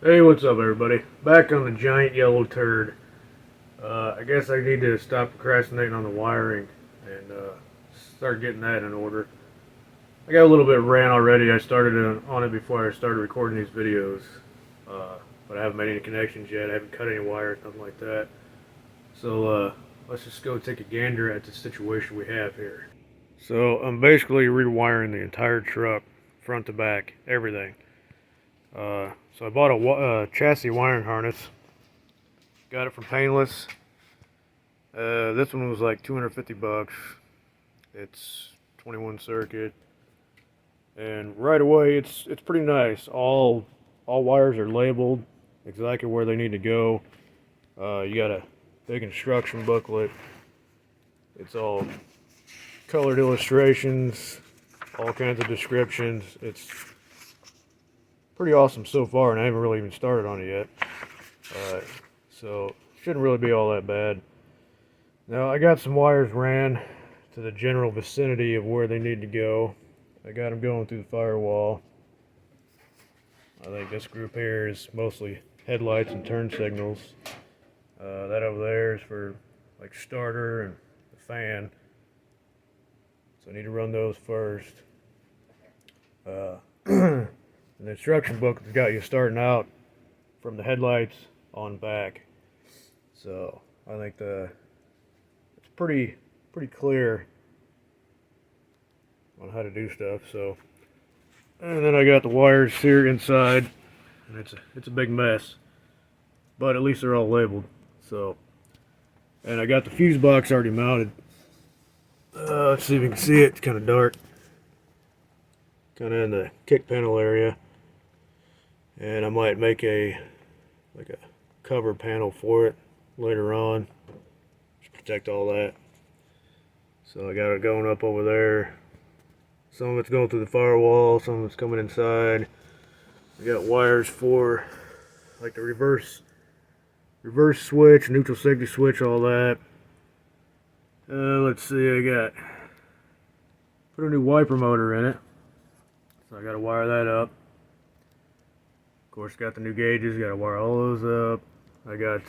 Hey, what's up, everybody? Back on the giant yellow turd. I guess I need to stop procrastinating on the wiring and start getting that in order. I got a little bit of rant already. I started on it before I started recording these videos, but I haven't made any connections yet. I haven't cut any wires, nothing like that. So let's just go take a gander at the situation we have here. So I'm basically rewiring the entire truck, front to back, everything. So I bought a chassis wiring harness. Got it from Painless. This one was like 250 bucks. It's 21 circuit, and right away it's pretty nice. All wires are labeled exactly where they need to go. You got a big instruction booklet. It's all colored illustrations, all kinds of descriptions. It's pretty awesome so far, and I haven't really even started on it yet. So shouldn't really be all that bad. Now I got some wires ran to the general vicinity of where they need to go. I got them going through the firewall. I think this group here is mostly headlights and turn signals. That over there is for like starter and the fan. So I need to run those first. The instruction book has got you starting out from the headlights on back. So I think it's pretty clear on how to do stuff. So, and then I got the wires here inside, and it's a big mess, but at least they're all labeled. So, and I got the fuse box already mounted. Let's see if you can see it. It's kind of dark, kind of in the kick panel area, and I might make a cover panel for it later on to protect all that. So I got it going up over there. Some of it's going through the firewall, some of it's coming inside. I got wires for like the reverse switch, neutral safety switch, all that. Let's see, put a new wiper motor in it. So I gotta wire that up. Of course, got the new gauges, gotta wire all those up. I got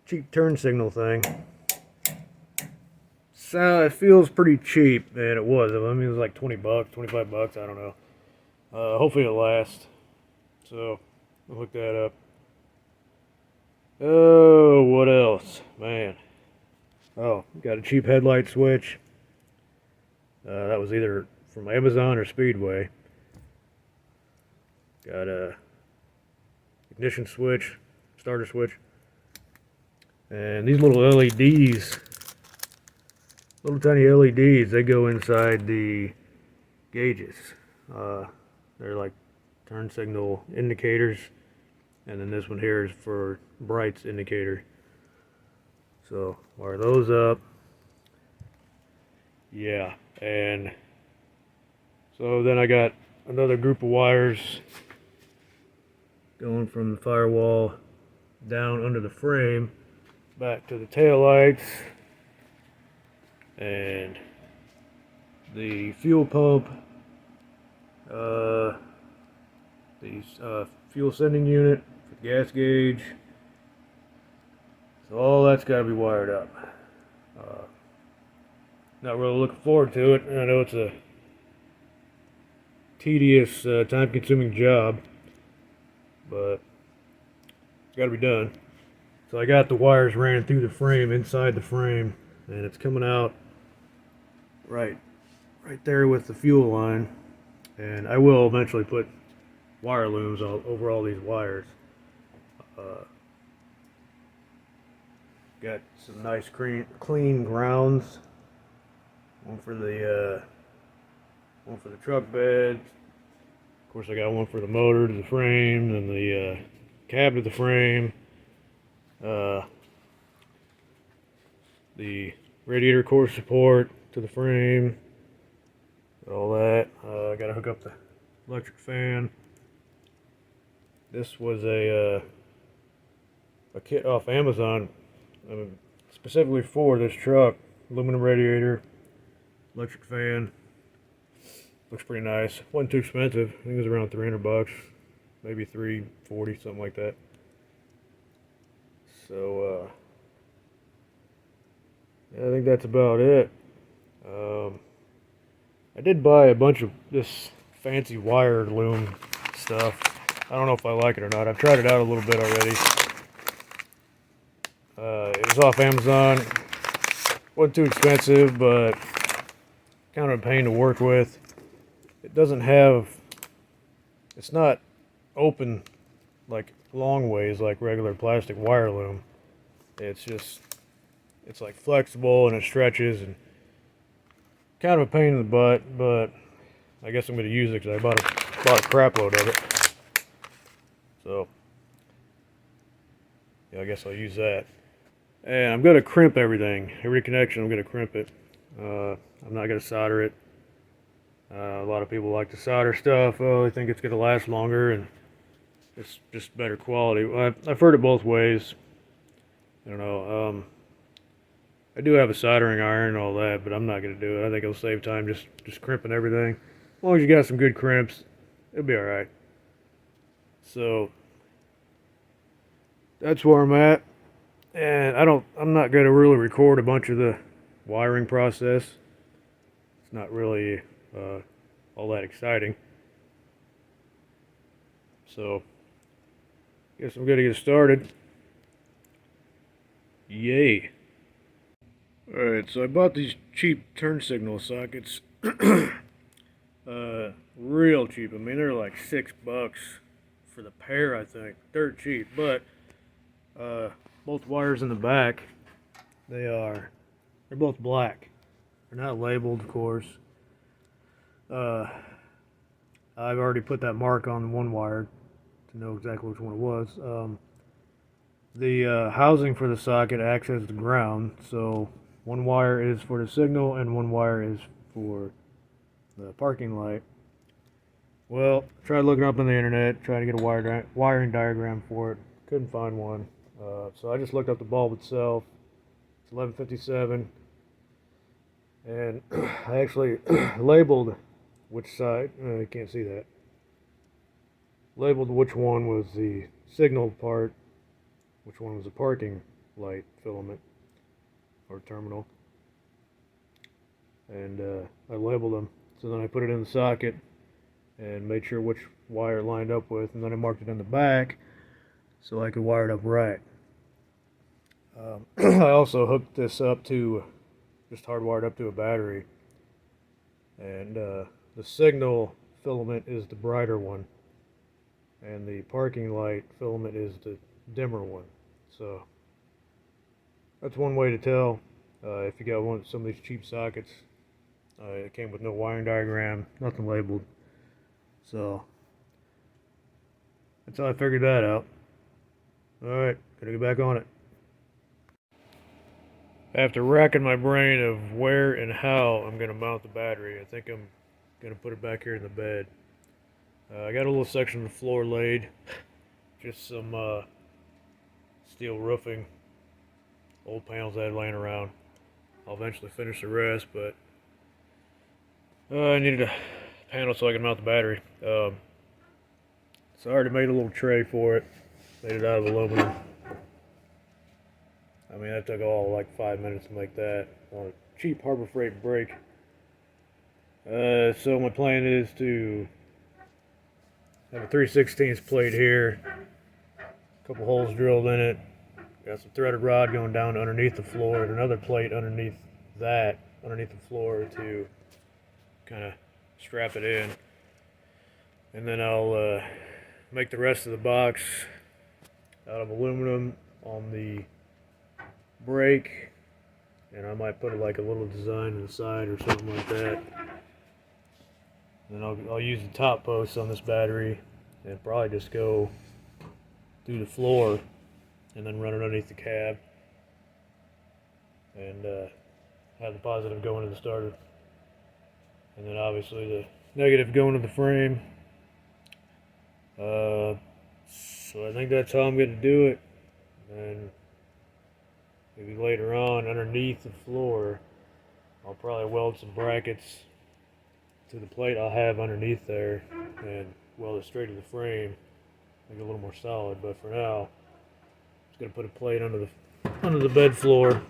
cheap turn signal thing. So it feels pretty cheap, and it was. I mean, it was like 20 bucks, 25 bucks, I don't know. Hopefully it'll last. So I'll hook that up. Oh, what else? Man. Oh, got a cheap headlight switch. That was either from Amazon or Speedway. Got a ignition switch, starter switch. And these little LEDs, little tiny LEDs, they go inside the gauges. They're like turn signal indicators. And then this one here is for brights indicator. So wire those up. Yeah, and so then I got another group of wires going from the firewall down under the frame back to the taillights and the fuel pump, the fuel sending unit, gas gauge. So all that's got to be wired up. Not really looking forward to it. I know it's a tedious, time-consuming job, but it's got to be done. So I got the wires ran through the frame, inside the frame, and it's coming out right there with the fuel line. And I will eventually put wire looms over all these wires. Got some nice clean grounds. One for the truck bed. Of course, I got one for the motor to the frame, and the cab to the frame. The radiator core support to the frame. All that. I got to hook up the electric fan. This was a kit off Amazon, specifically for this truck. Aluminum radiator, electric fan. Looks pretty nice. Wasn't too expensive. I think it was around 300 bucks. maybe 340, something like that. So yeah, I think that's about it. Um, I did buy a bunch of this fancy wired loom stuff. I don't know if I like it or not. I've tried it out a little bit already. It was off Amazon. Wasn't too expensive, but kind of a pain to work with. It doesn't have, it's not open like long ways like regular plastic wire loom. It's just, it's like flexible and it stretches and kind of a pain in the butt, but I guess I'm going to use it because I bought a crap load of it. So, yeah, I guess I'll use that. And I'm going to crimp everything. Every connection, I'm going to crimp it. I'm not going to solder it. A lot of people like to solder stuff. Oh, they think it's going to last longer and it's just better quality. I've heard it both ways. I don't know. I do have a soldering iron and all that, but I'm not going to do it. I think it'll save time just crimping everything. As long as you got some good crimps, it'll be alright. So, that's where I'm at. And I'm not going to really record a bunch of the wiring process. It's not really all that exciting. So, guess I'm going to get started. Yay. Alright, so I bought these cheap turn signal sockets. Real cheap. I mean, they're like $6 for the pair, I think. Dirt cheap, but both wires in the back, they're both black. They're not labeled, of course. I've already put that mark on one wire to know exactly which one it was. The housing for the socket acts as the ground, so one wire is for the signal and one wire is for the parking light. Well, tried looking up on the internet, trying to get a wiring diagram for it. Couldn't find one. So I just looked up the bulb itself. It's 1157. And I actually labeled which side, you can't see that. Labeled which one was the signal part, which one was the parking light filament or terminal. And I labeled them. So then I put it in the socket and made sure which wire it lined up with, and then I marked it in the back so I could wire it up right. I also hooked this up to, just hardwired up to a battery, and the signal filament is the brighter one, and the parking light filament is the dimmer one. So that's one way to tell if you got some of these cheap sockets. It came with no wiring diagram, nothing labeled. So that's how I figured that out. Alright, gotta get back on it. After racking my brain of where and how I'm going to mount the battery, I think I'm going to put it back here in the bed. I got a little section of the floor laid, just some steel roofing, old panels I had laying around. I'll eventually finish the rest, but I needed a panel so I can mount the battery. So I already made a little tray for it, made it out of aluminum. I mean, that took all like 5 minutes to make that on a cheap Harbor Freight brake. So my plan is to have a 3/16 plate here, a couple holes drilled in it, got some threaded rod going down underneath the floor, and another plate underneath the floor to kind of strap it in. And then I'll make the rest of the box out of aluminum on the brake, and I might put like a little design on the side or something like that. Then I'll use the top posts on this battery and probably just go through the floor and then run it underneath the cab and have the positive go into the starter, and then obviously the negative go into the frame. So I think that's how I'm going to do it. And maybe later on, underneath the floor, I'll probably weld some brackets to the plate I'll have underneath there and weld it straight to the frame. make it a little more solid. But for now, I'm just gonna put a plate under the bed floor,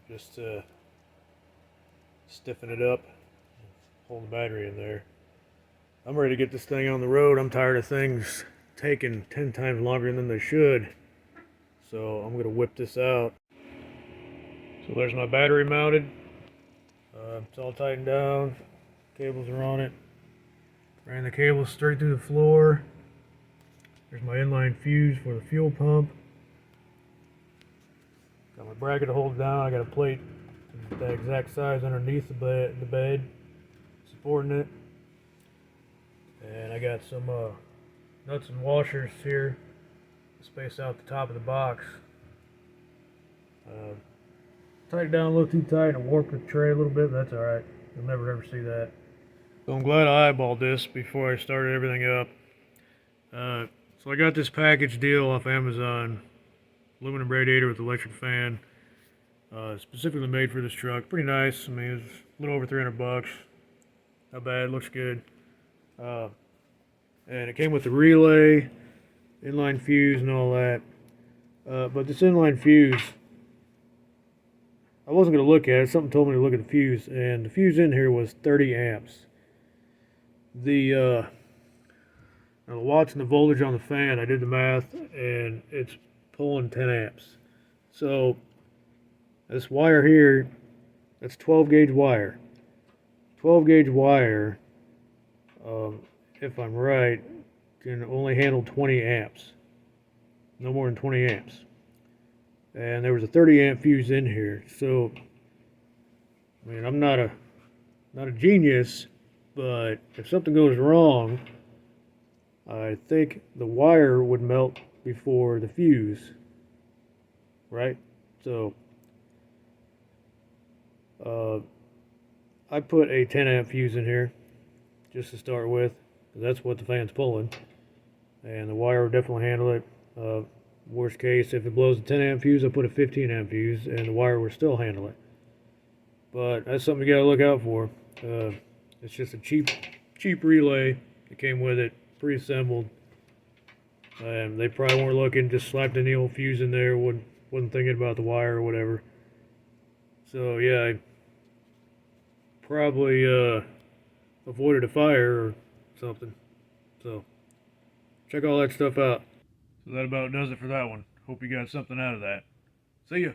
just to stiffen it up, hold the battery in there. I'm ready to get this thing on the road. I'm tired of things taking 10 times longer than they should. So I'm gonna whip this out. So there's my battery mounted. It's all tightened down. Cables are on it. Ran the cables straight through the floor. There's my inline fuse for the fuel pump. Got my bracket to hold it down. I got a plate that exact size underneath the bed, supporting it. And I got some nuts and washers here to space out the top of the box. Tightened down a little too tight and warped the tray a little bit, but that's alright. You'll never ever see that. So I'm glad I eyeballed this before I started everything up. So I got this package deal off Amazon. Aluminum radiator with electric fan. Specifically made for this truck. Pretty nice. I mean, it's a little over 300 bucks. Not bad. Looks good. And it came with the relay, inline fuse, and all that. But this inline fuse, I wasn't going to look at it. Something told me to look at the fuse, and the fuse in here was 30 amps. Now the watts and the voltage on the fan, I did the math, and it's pulling 10 amps. So this wire here, that's 12 gauge wire. 12 gauge wire, if I'm right, can only handle 20 amps. No more than 20 amps. And there was a 30 amp fuse in here. So, I mean, I'm not a genius, but if something goes wrong, I think the wire would melt before the fuse, right? So, I put a 10 amp fuse in here just to start with, because that's what the fan's pulling, and the wire will definitely handle it. Worst case, if it blows a 10 amp fuse, I put a 15 amp fuse, and the wire will still handle it. But that's something you gotta look out for. It's just a cheap relay that came with it, pre-assembled. They probably weren't looking, just slapped the old fuse in there, wasn't thinking about the wire or whatever. So yeah, I probably avoided a fire or something. So check all that stuff out. So that about does it for that one. Hope you got something out of that. See ya.